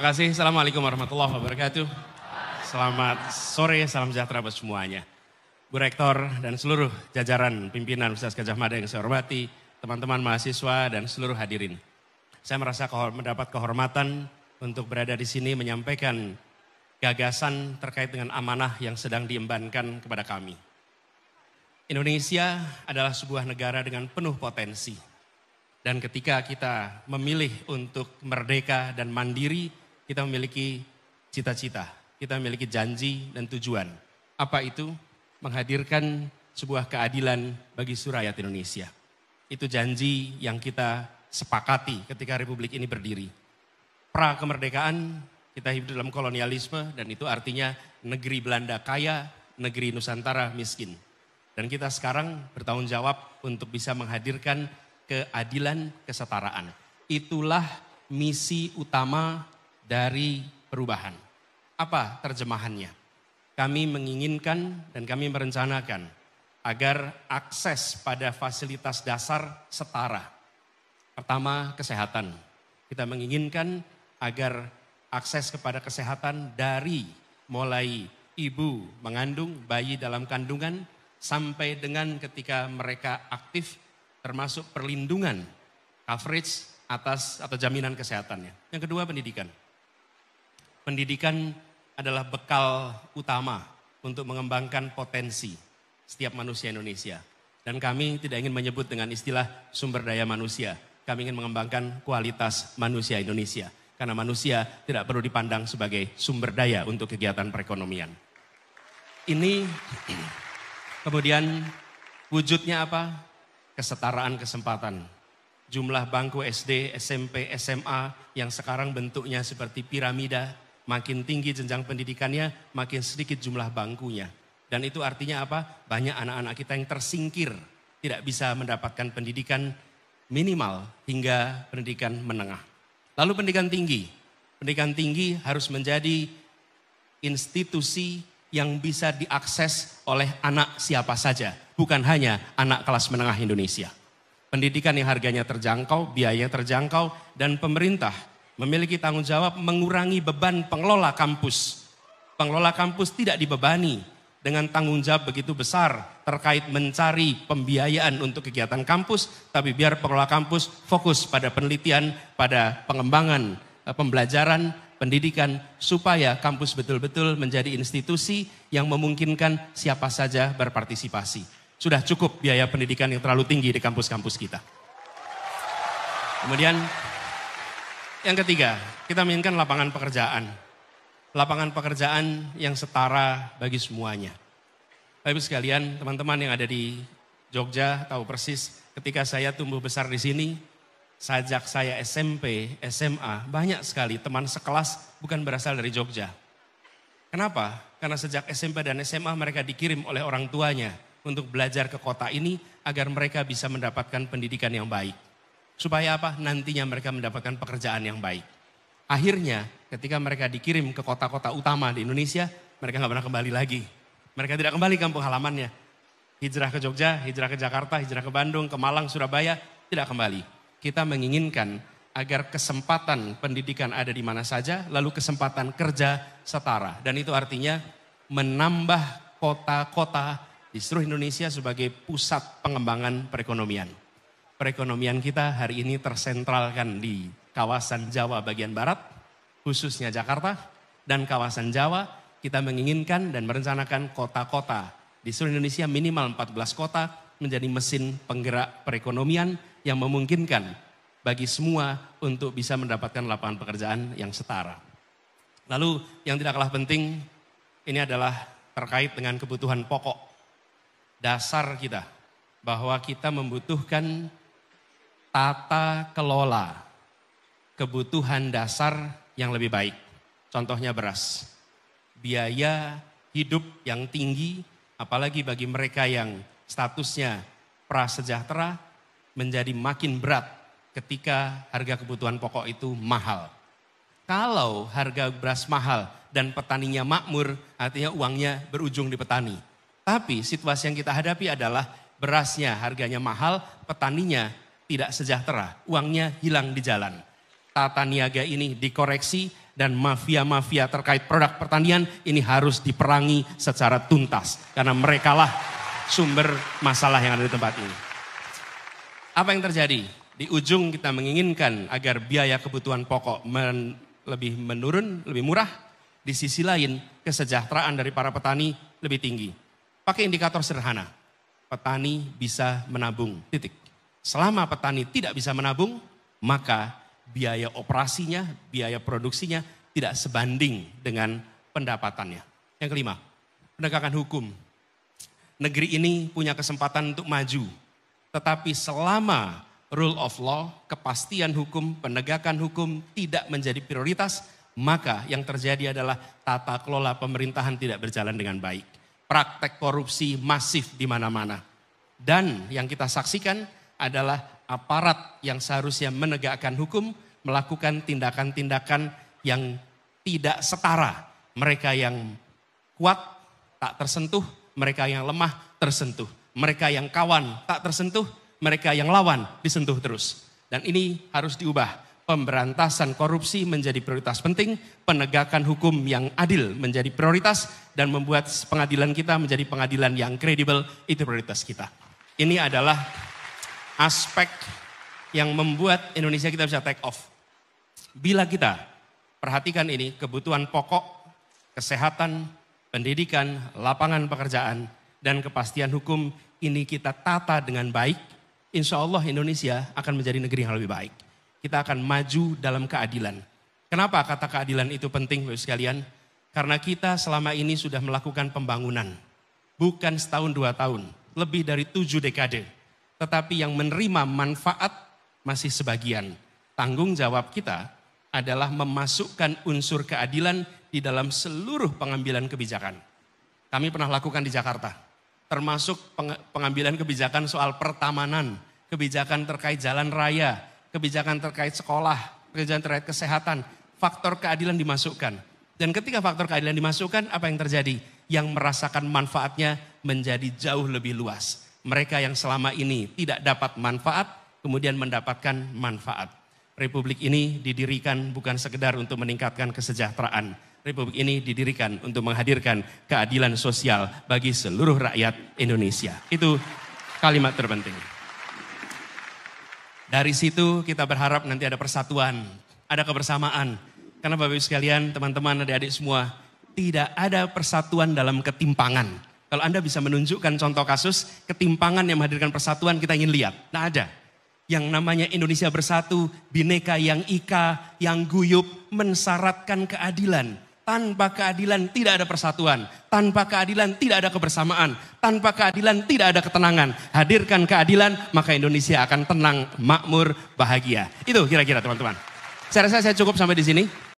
kasih. Assalamualaikum warahmatullahi wabarakatuh. Selamat sore, salam sejahtera buat semuanya. Bu Rektor dan seluruh jajaran pimpinan Universitas Gadjah Mada yang saya hormati, teman-teman mahasiswa dan seluruh hadirin. Saya merasa mendapat kehormatan untuk berada di sini menyampaikan gagasan terkait dengan amanah yang sedang diembankan kepada kami. Indonesia adalah sebuah negara dengan penuh potensi. Dan ketika kita memilih untuk merdeka dan mandiri, kita memiliki cita-cita, kita memiliki janji dan tujuan. Apa itu? Menghadirkan sebuah keadilan bagi seluruh rakyat Indonesia. Itu janji yang kita sepakati ketika Republik ini berdiri. Pra kemerdekaan, kita hidup dalam kolonialisme dan itu artinya negeri Belanda kaya, negeri Nusantara miskin. Dan kita sekarang bertanggung jawab untuk bisa menghadirkan keadilan, kesetaraan. Itulah misi utama dari perubahan. Apa terjemahannya? Kami menginginkan dan kami merencanakan agar akses pada fasilitas dasar setara. Pertama, kesehatan. Kita menginginkan agar akses kepada kesehatan dari mulai ibu mengandung, bayi dalam kandungan, sampai dengan ketika mereka aktif, termasuk perlindungan, coverage atas atau jaminan kesehatannya. Yang kedua, pendidikan. Pendidikan adalah bekal utama untuk mengembangkan potensi setiap manusia Indonesia. Dan kami tidak ingin menyebut dengan istilah sumber daya manusia. Kami ingin mengembangkan kualitas manusia Indonesia. Karena manusia tidak perlu dipandang sebagai sumber daya untuk kegiatan perekonomian. Ini kemudian wujudnya apa? Kesetaraan kesempatan. Jumlah bangku SD, SMP, SMA yang sekarang bentuknya seperti piramida, makin tinggi jenjang pendidikannya, makin sedikit jumlah bangkunya. Dan itu artinya apa? Banyak anak-anak kita yang tersingkir, tidak bisa mendapatkan pendidikan minimal hingga pendidikan menengah. Lalu pendidikan tinggi. Pendidikan tinggi harus menjadi institusi yang bisa diakses oleh anak siapa saja. Bukan hanya anak kelas menengah Indonesia. Pendidikan yang harganya terjangkau, biayanya terjangkau, dan pemerintah memiliki tanggung jawab mengurangi beban pengelola kampus. Pengelola kampus tidak dibebani dengan tanggung jawab begitu besar terkait mencari pembiayaan untuk kegiatan kampus, tapi biar pengelola kampus fokus pada penelitian, pada pengembangan pembelajaran, pendidikan, supaya kampus betul-betul menjadi institusi yang memungkinkan siapa saja berpartisipasi. Sudah cukup biaya pendidikan yang terlalu tinggi di kampus-kampus kita. Kemudian yang ketiga, kita menginginkan lapangan pekerjaan. Lapangan pekerjaan yang setara bagi semuanya. Bapak Ibu sekalian, teman-teman yang ada di Jogja tahu persis ketika saya tumbuh besar di sini, sejak saya SMP, SMA, banyak sekali teman sekelas bukan berasal dari Jogja. Kenapa? Karena sejak SMP dan SMA mereka dikirim oleh orang tuanya untuk belajar ke kota ini agar mereka bisa mendapatkan pendidikan yang baik. Supaya apa? Nantinya mereka mendapatkan pekerjaan yang baik. Akhirnya ketika mereka dikirim ke kota-kota utama di Indonesia, mereka nggak pernah kembali lagi. Mereka tidak kembali kampung halamannya. Hijrah ke Jogja, hijrah ke Jakarta, hijrah ke Bandung, ke Malang, Surabaya, tidak kembali. Kita menginginkan agar kesempatan pendidikan ada di mana saja, lalu kesempatan kerja setara. Dan itu artinya menambah kota-kota di seluruh Indonesia sebagai pusat pengembangan perekonomian. Perekonomian kita hari ini tersentralkan di kawasan Jawa bagian Barat, khususnya Jakarta, dan kawasan Jawa kita menginginkan dan merencanakan kota-kota di seluruh Indonesia minimal 14 kota menjadi mesin penggerak perekonomian yang memungkinkan bagi semua untuk bisa mendapatkan lapangan pekerjaan yang setara. Lalu yang tidak kalah penting, ini adalah terkait dengan kebutuhan pokok dasar kita, bahwa kita membutuhkan tata kelola kebutuhan dasar yang lebih baik. Contohnya beras. Biaya hidup yang tinggi, apalagi bagi mereka yang statusnya prasejahtera, menjadi makin berat ketika harga kebutuhan pokok itu mahal. Kalau harga beras mahal dan petaninya makmur, artinya uangnya berujung di petani. Tapi situasi yang kita hadapi adalah berasnya harganya mahal, petaninya tidak sejahtera, uangnya hilang di jalan. Tata niaga ini dikoreksi dan mafia-mafia terkait produk pertanian ini harus diperangi secara tuntas. Karena merekalah sumber masalah yang ada di tempat ini. Apa yang terjadi? Di ujung kita menginginkan agar biaya kebutuhan pokok lebih menurun, lebih murah. Di sisi lain kesejahteraan dari para petani lebih tinggi. Pakai indikator sederhana, petani bisa menabung, titik. Selama petani tidak bisa menabung, maka biaya operasinya, biaya produksinya tidak sebanding dengan pendapatannya. Yang kelima, penegakan hukum. Negeri ini punya kesempatan untuk maju, tetapi selama rule of law, kepastian hukum, penegakan hukum tidak menjadi prioritas, maka yang terjadi adalah tata kelola pemerintahan tidak berjalan dengan baik. Praktek korupsi masif di mana-mana. Dan yang kita saksikan adalah aparat yang seharusnya menegakkan hukum, melakukan tindakan-tindakan yang tidak setara. Mereka yang kuat tak tersentuh, mereka yang lemah tersentuh. Mereka yang kawan tak tersentuh, mereka yang lawan disentuh terus. Dan ini harus diubah. Pemberantasan korupsi menjadi prioritas penting, penegakan hukum yang adil menjadi prioritas, dan membuat pengadilan kita menjadi pengadilan yang kredibel, itu prioritas kita. Ini adalah aspek yang membuat Indonesia kita bisa take off. Bila kita perhatikan ini, kebutuhan pokok, kesehatan, pendidikan, lapangan pekerjaan, dan kepastian hukum ini kita tata dengan baik, insya Allah Indonesia akan menjadi negeri yang lebih baik. Kita akan maju dalam keadilan. Kenapa kata keadilan itu penting Bapak sekalian? Karena kita selama ini sudah melakukan pembangunan. Bukan setahun 2 tahun, lebih dari 7 dekade. Tetapi yang menerima manfaat masih sebagian. Tanggung jawab kita adalah memasukkan unsur keadilan di dalam seluruh pengambilan kebijakan. Kami pernah lakukan di Jakarta. Termasuk pengambilan kebijakan soal pertamanan, kebijakan terkait jalan raya, kebijakan terkait sekolah, kebijakan terkait kesehatan, faktor keadilan dimasukkan. Dan ketika faktor keadilan dimasukkan, apa yang terjadi? Yang merasakan manfaatnya menjadi jauh lebih luas. Mereka yang selama ini tidak dapat manfaat, kemudian mendapatkan manfaat. Republik ini didirikan bukan sekedar untuk meningkatkan kesejahteraan. Republik ini didirikan untuk menghadirkan keadilan sosial bagi seluruh rakyat Indonesia. Itu kalimat terpenting. Dari situ kita berharap nanti ada persatuan, ada kebersamaan. Karena Bapak Ibu sekalian, teman-teman, adik-adik semua, tidak ada persatuan dalam ketimpangan. Kalau Anda bisa menunjukkan contoh kasus ketimpangan yang menghadirkan persatuan, kita ingin lihat. Nah ada. Yang namanya Indonesia Bersatu, Bhinneka yang ika, yang guyup, mensyaratkan keadilan. Tanpa keadilan tidak ada persatuan. Tanpa keadilan tidak ada kebersamaan. Tanpa keadilan tidak ada ketenangan. Hadirkan keadilan, maka Indonesia akan tenang, makmur, bahagia. Itu kira-kira teman-teman. Saya rasa saya cukup sampai di sini.